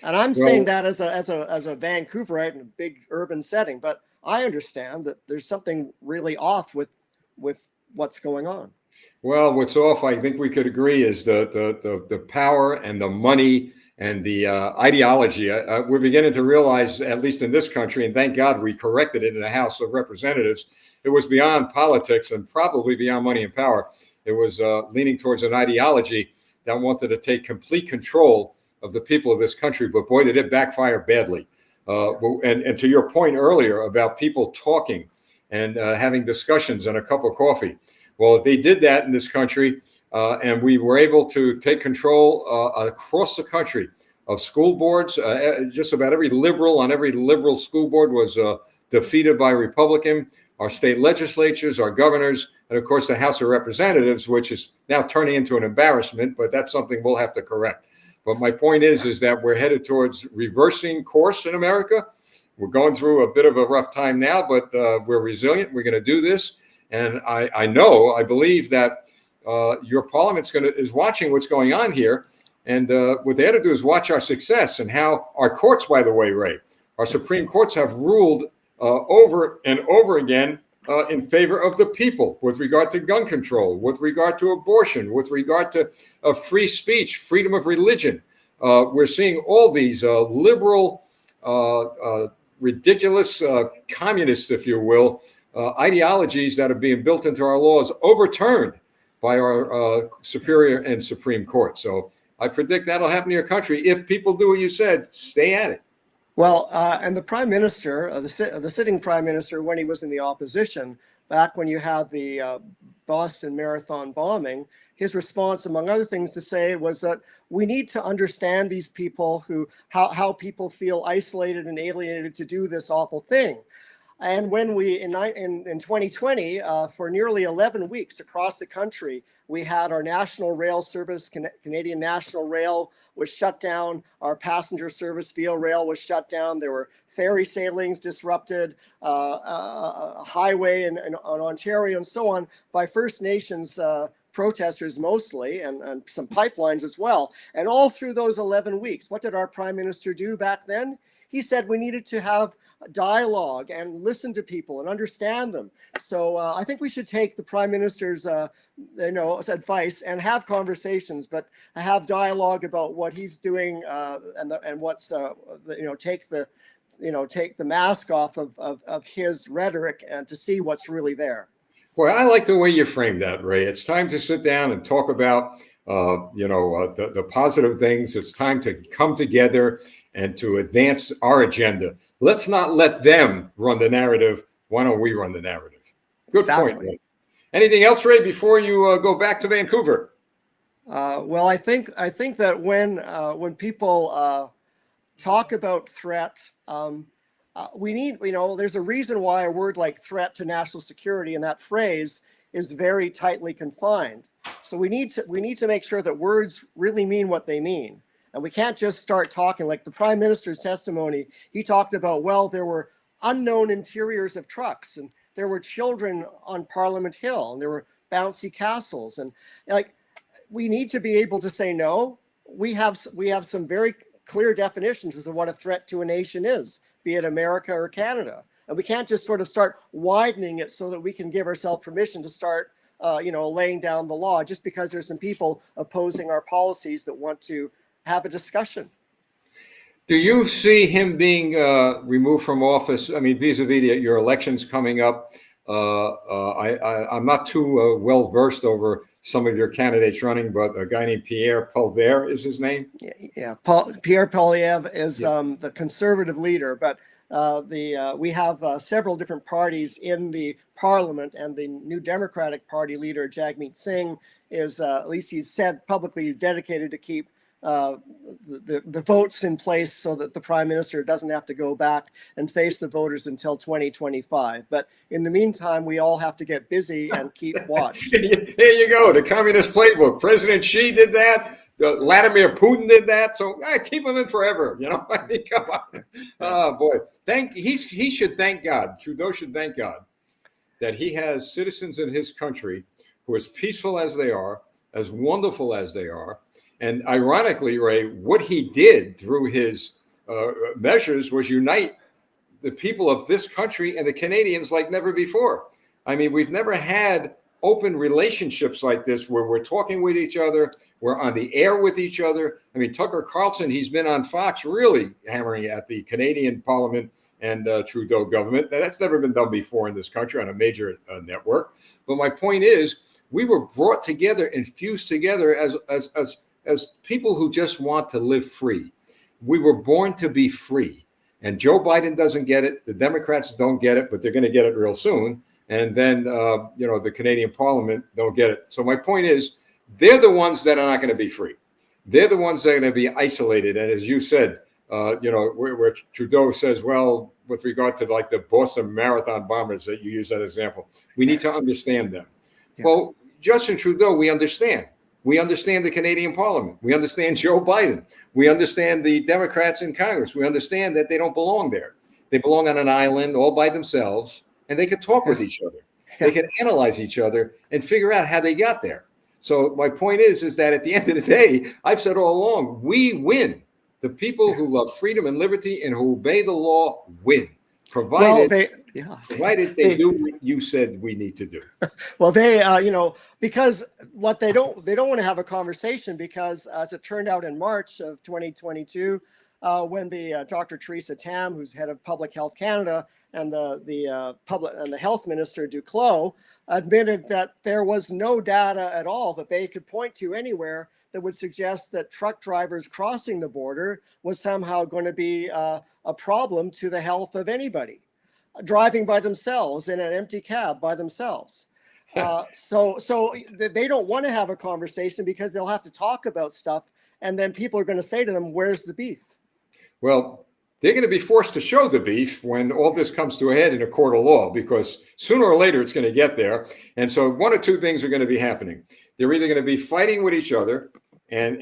And I'm saying that as a Vancouverite in a big urban setting, but I understand that there's something really off with what's going on. Well, what's off, I think we could agree, is the power and the money and the ideology. We're beginning to realize, at least in this country, and thank God we corrected it in the House of Representatives, it was beyond politics and probably beyond money and power. It was leaning towards an ideology that wanted to take complete control of the people of this country. But boy, did it backfire badly. And to your point earlier about people talking and having discussions and a cup of coffee. Well, they did that in this country, and we were able to take control across the country of school boards. Just about every liberal on every liberal school board was defeated by Republican. Our state legislatures, our governors, and of course the House of Representatives, which is now turning into an embarrassment, but that's something we'll have to correct. But my point is that we're headed towards reversing course in America. We're going through a bit of a rough time now, but we're resilient. We're going to do this. And I believe that your parliament is watching what's going on here. And what they had to do is watch our success and how our courts, by the way, Ray, our Supreme Courts have ruled over and over again in favor of the people with regard to gun control, with regard to abortion, with regard to free speech, freedom of religion. We're seeing all these liberal, ridiculous communists, if you will, ideologies that are being built into our laws overturned by our Superior and Supreme Court. So I predict that'll happen to your country if people do what you said, stay at it. Well, and the Prime Minister, the sitting Prime Minister, when he was in the opposition, back when you had the Boston Marathon bombing, his response, among other things, to say was that we need to understand these people how people feel isolated and alienated to do this awful thing. And when we, in 2020, for nearly 11 weeks across the country, we had our national rail service, Canadian National Rail was shut down. Our passenger service, VIA Rail, was shut down. There were ferry sailings disrupted, a highway in Ontario and so on by First Nations protesters mostly, and some pipelines as well. And all through those 11 weeks, what did our Prime Minister do back then? He said we needed to have dialogue and listen to people and understand them. So I think we should take the Prime Minister's advice and have conversations, but have dialogue about what he's doing and what's take the mask off of his rhetoric and to see what's really there. Boy, I like the way you framed that, Ray. It's time to sit down and talk about the positive things. It's time to come together and to advance our agenda. Let's not let them run the narrative. Why don't we run the narrative? Good Exactly. point, Ray. Anything else, Ray, before you go back to Vancouver? Well, I think that when people talk about threat, we need, there's a reason why a word like threat to national security in that phrase is very tightly confined. So we need to make sure that words really mean what they mean. And we can't just start talking like the Prime Minister's testimony. He talked about, well, there were unknown interiors of trucks and there were children on Parliament Hill and there were bouncy castles. And like, we need to be able to say, no, we have some very clear definitions of what a threat to a nation is, be it America or Canada. And we can't just sort of start widening it so that we can give ourselves permission to start laying down the law just because there's some people opposing our policies that want to have a discussion. Do you see him being removed from office? I mean, vis-a-vis your elections coming up. I'm not too well versed over some of your candidates running, but a guy named Pierre Poilievre is his name. Yeah. Pierre Poilievre is the conservative leader, but we have several different parties in the parliament, and the New Democratic Party leader Jagmeet Singh is, at least he's said publicly, he's dedicated to keep the votes in place so that the prime minister doesn't have to go back and face the voters until 2025. But in the meantime, we all have to get busy and keep watch. There you go, the communist playbook. President Xi did that. Vladimir Putin did that. So keep him in forever. I mean, come on. Oh boy, he should thank God. Trudeau should thank God that he has citizens in his country who are as peaceful as they are, as wonderful as they are. And ironically, Ray, what he did through his measures was unite the people of this country and the Canadians like never before. I mean, we've never had open relationships like this where we're talking with each other, we're on the air with each other. I mean, Tucker Carlson, he's been on Fox really hammering at the Canadian Parliament and Trudeau government. That's never been done before in this country on a major network. But my point is, we were brought together and fused together as people who just want to live free. We were born to be free. And Joe Biden doesn't get it. The Democrats don't get it, but they're going to get it real soon. And then, the Canadian Parliament don't get it. So my point is, they're the ones that are not going to be free. They're the ones that are going to be isolated. And as you said, where Trudeau says, well, with regard to like the Boston Marathon bombers that you use that example, we need to understand them. Yeah. Well, Justin Trudeau, we understand. We understand the Canadian Parliament. We understand Joe Biden. We understand the Democrats in Congress. We understand that they don't belong there. They belong on an island all by themselves, and they can talk with each other. They can analyze each other and figure out how they got there. So my point is that at the end of the day, I've said all along, we win. The people who love freedom and liberty and who obey the law win. Provided they do what you said we need to do. Well, because what they don't want to have a conversation, because as it turned out in March of 2022, when the Dr. Theresa Tam, who's head of Public Health Canada, and the health minister Duclos admitted that there was no data at all that they could point to anywhere that would suggest that truck drivers crossing the border was somehow going to be a problem to the health of anybody driving by themselves in an empty cab by themselves. So they don't want to have a conversation because they'll have to talk about stuff, and then people are going to say to them, "Where's the beef?" Well, they're going to be forced to show the beef when all this comes to a head in a court of law, because sooner or later it's going to get there. And so one or two things are going to be happening. They're either going to be fighting with each other and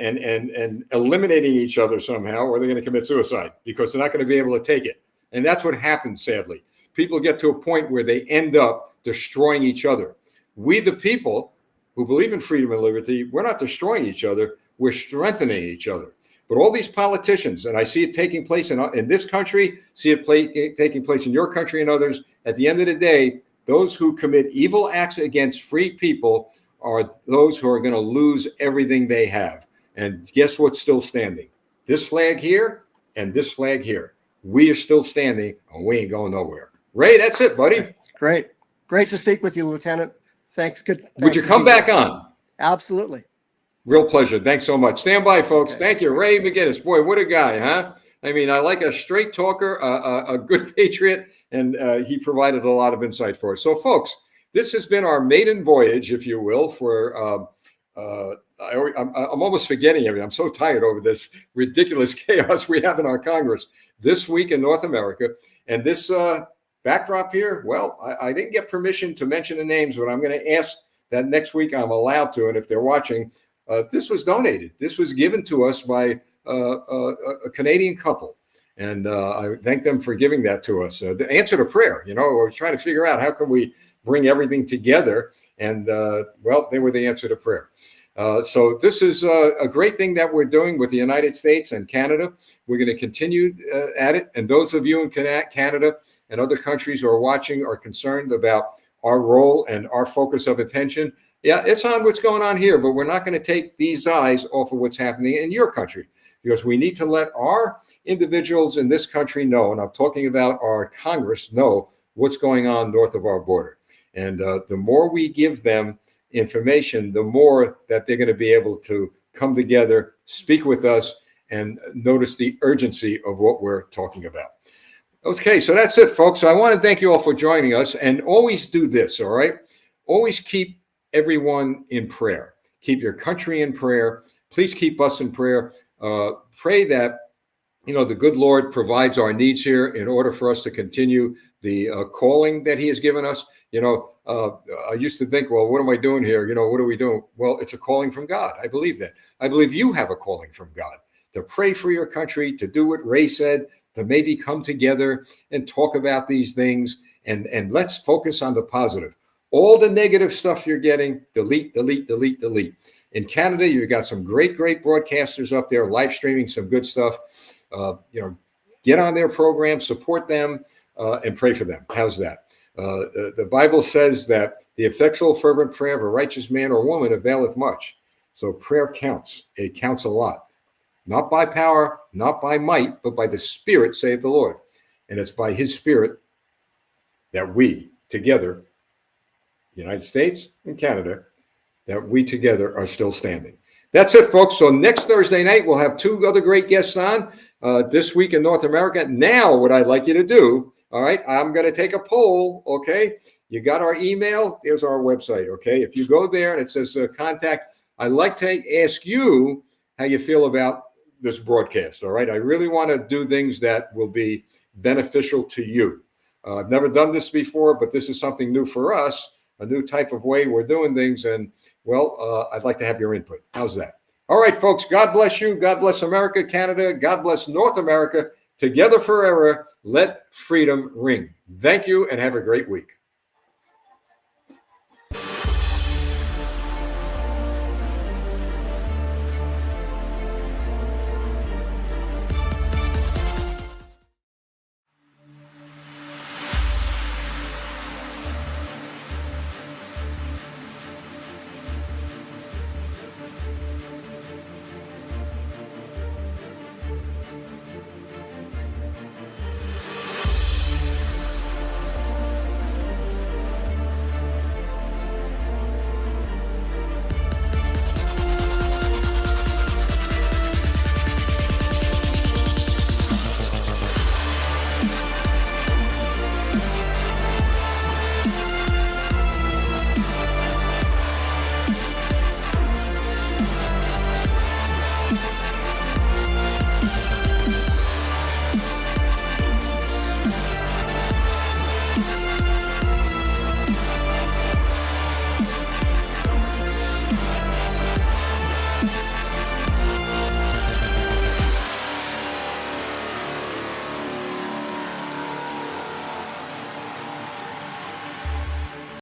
eliminating each other somehow, or they're going to commit suicide because they're not going to be able to take it. And that's what happens, sadly. People get to a point where they end up destroying each other. We, the people who believe in freedom and liberty, we're not destroying each other. We're strengthening each other. But all these politicians, and I see it taking place in this country, see it taking place in your country and others, at the end of the day, those who commit evil acts against free people are those who are going to lose everything they have. And guess what's still standing? This flag here and this flag here. We are still standing, and we ain't going nowhere. Ray, that's it, buddy. Great to speak with you, Lieutenant. Thanks. Would you come back on? Absolutely. Real pleasure. Thanks so much. Stand by, folks. Okay. Thank you. Ray McGinnis. Boy, what a guy, huh? I mean, I like a straight talker, a good patriot, and he provided a lot of insight for us. So, folks, this has been our maiden voyage, if you will, for I'm almost forgetting everything. I'm so tired over this ridiculous chaos we have in our Congress this week in North America. And this backdrop here, well, I didn't get permission to mention the names, but I'm going to ask that next week I'm allowed to. And if they're watching, this was donated. This was given to us by a Canadian couple. And I thank them for giving that to us. The answer to prayer, we're trying to figure out how can we bring everything together. And well, they were the answer to prayer. So this is a great thing that we're doing with the United States and Canada. We're going to continue at it. And those of you in Canada and other countries who are watching are concerned about our role and our focus of attention. Yeah, it's on what's going on here, but we're not going to take these eyes off of what's happening in your country, because we need to let our individuals in this country know, and I'm talking about our Congress, know what's going on north of our border. And the more we give them information, the more that they're going to be able to come together, speak with us, and notice the urgency of what we're talking about. Okay, so that's it, folks. So I want to thank you all for joining us, and always do this, all right? Always keep everyone in prayer. Keep your country in prayer. Please keep us in prayer. Pray that, the good Lord provides our needs here in order for us to continue the calling that he has given us. I used to think, well, what am I doing here? What are we doing? Well, it's a calling from God. I believe that. I believe you have a calling from God to pray for your country, to do what Ray said, to maybe come together and talk about these things. And let's focus on the positive. All the negative stuff you're getting, delete, delete, delete, delete. In Canada, you've got some great broadcasters up there, live streaming some good stuff. Get on their program, support them, and pray for them. How's that? The Bible says that the effectual fervent prayer of a righteous man or woman availeth much. So prayer counts. It counts a lot. Not by power, not by might, but by the Spirit, saith the Lord. And it's by his Spirit that we together, United States and Canada, that we together are still standing. That's it, folks. So next Thursday night, we'll have two other great guests on this week in North America. Now, what I'd like you to do, all right, I'm going to take a poll, okay? You got our email. There's our website, okay? If you go there and it says contact, I'd like to ask you how you feel about this broadcast, all right? I really want to do things that will be beneficial to you. I've never done this before, but this is something new for us, a new type of way we're doing things. And, well, I'd like to have your input. How's that? All right, folks, God bless you. God bless America, Canada. God bless North America. Together forever, let freedom ring. Thank you and have a great week.